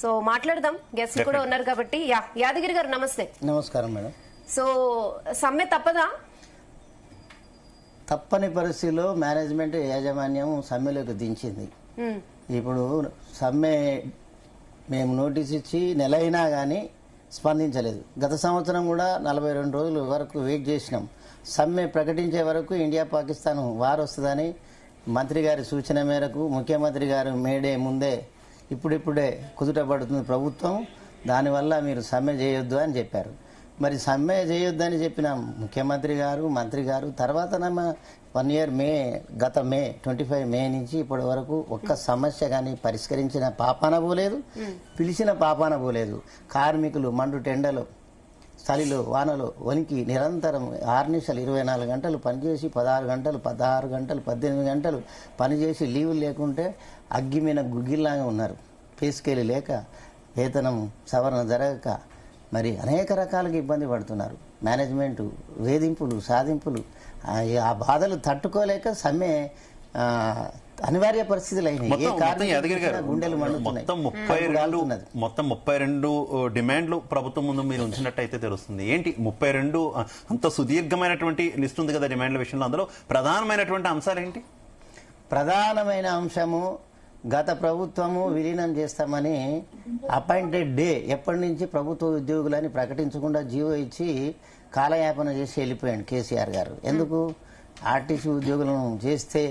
So మాట్లాడదాం, guest కూడా ఉన్నారు కాబట్టి. యాదగిరి గారు నమస్తే. నమస్కారం మేడం. సో సమ్మె తప్పదా? తప్పని పరిస్థితిలో మేనేజ్మెంట్ యాజమాన్యం సమ్మెలోకి దించింది. ఇప్పుడు సమ్మె మేము నోటీస్ ఇచ్చి నెల అయినా కానీ స్పందించలేదు. గత సంవత్సరం కూడా 42 రోజుల వరకు వెయిట్ చేసినాం. సమ్మె ప్రకటించే వరకు ఇండియా పాకిస్తాన్ వార్ వస్తుందని మంత్రి గారి సూచన మేరకు ముఖ్యమంత్రి గారు మేడే ముందే ఇప్పుడిప్పుడే కుదుటపడుతుంది ప్రభుత్వం, దానివల్ల మీరు సమ్మె చేయొద్దు అని చెప్పారు. మరి సమ్మె చేయొద్దని చెప్పిన ముఖ్యమంత్రి గారు మంత్రి గారు తర్వాత 1 ఇయర్ గత మే 25 మే నుంచి ఇప్పటి వరకు ఒక్క సమస్య కానీ పరిష్కరించిన పాపాన పోలేదు, పిలిచిన పాపాన పోలేదు. కార్మికులు మండు టెండలో చలిలో వానలో వణికి నిరంతరం 6 నిమిషాలు 24 గంటలు పనిచేసి 16 గంటలు 16 గంటలు 18 గంటలు పనిచేసి లీవులు లేకుంటే అగ్గి మీద గుగ్గిల్లాగా ఉన్నారు. పేసుకెళ్ళి లేక వేతనం సవరణ జరగక మరి అనేక రకాలుగా ఇబ్బంది పడుతున్నారు. మేనేజ్మెంటు వేధింపులు సాధింపులు ఆ బాధలు తట్టుకోలేక సమ్మె అనివార్య పరిస్థితులు అయినాయి. గుండెలు మండుతున్నాయి. మొత్తం 32 డిమాండ్లు ప్రభుత్వం ముందు మీరు ఉంచినట్టయితే తెలుస్తుంది. ఏంటి 32 అంత సుదీర్ఘమైనటువంటి లిస్ట్ ఉంది కదా డిమాండ్ల విషయంలో, అందులో ప్రధానమైనటువంటి అంశాలు ఏంటి? ప్రధానమైన అంశము గత ప్రభుత్వము విలీనం చేస్తామని అపాయింటెడ్ డే ఎప్పటి నుంచి ప్రభుత్వ ఉద్యోగులని ప్రకటించకుండా జీవో ఇచ్చి కాలయాపన చేసి వెళ్ళిపోయాడు కేసీఆర్ గారు. ఎందుకు? ఆర్టీసీ ఉద్యోగులను చేస్తే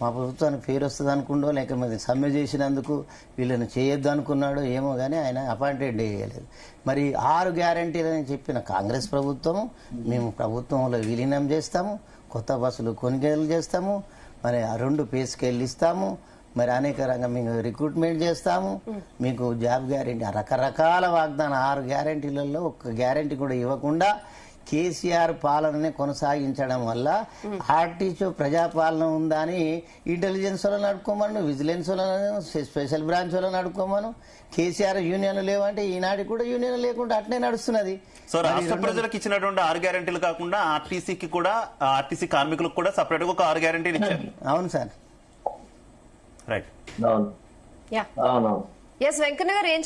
మా ప్రభుత్వానికి పేరు వస్తుంది అనుకుండో లేక మరి సమ్మె చేసినందుకు వీళ్ళని చేయొద్దు అనుకున్నాడో ఏమో కానీ ఆయన అపాయింటెడ్ డే వేయలేదు. మరి 6 గ్యారంటీలని చెప్పిన కాంగ్రెస్ ప్రభుత్వం మేము ప్రభుత్వంలో విలీనం చేస్తాము, కొత్త బస్సులు కొనుగోలు చేస్తాము, మరి 2 పే స్కేళ్ళు ఇస్తాము, మరి అనేక రంగం మీకు రిక్రూట్మెంట్ చేస్తాము, మీకు జాబ్ గ్యారెంటీ, రకరకాల వాగ్దానం 6 గ్యారెంటీలలో ఒక్క గ్యారెంటీ కూడా ఇవ్వకుండా కేసీఆర్ పాలనని కొనసాగించడం వల్ల ఆర్టీసీ ప్రజాపాలన ఉందా అని ఇంటెలిజెన్స్ వాళ్ళని నడుపుకోమను, విజిలెన్స్ వాళ్ళను, స్పెషల్ బ్రాంచ్ వాళ్ళని నడుపుకోమను. కేసీఆర్ యూనియన్లు లేవంటే ఈనాటికి కూడా యూనియన్ లేకుండా అట్నే నడుస్తున్నది. సో రాష్ట్ర ప్రజలకు ఇచ్చినటువంటి 6 గ్యారెంటీలు కాకుండా ఆర్టీసీకి కూడా, ఆర్టీసీ కార్మికులకు కూడా సపరేట్ గా ఒక 6 గ్యారెంటీలు ఇచ్చారు. అవును సార్. రైట్. వెంకన్న గారు ఏం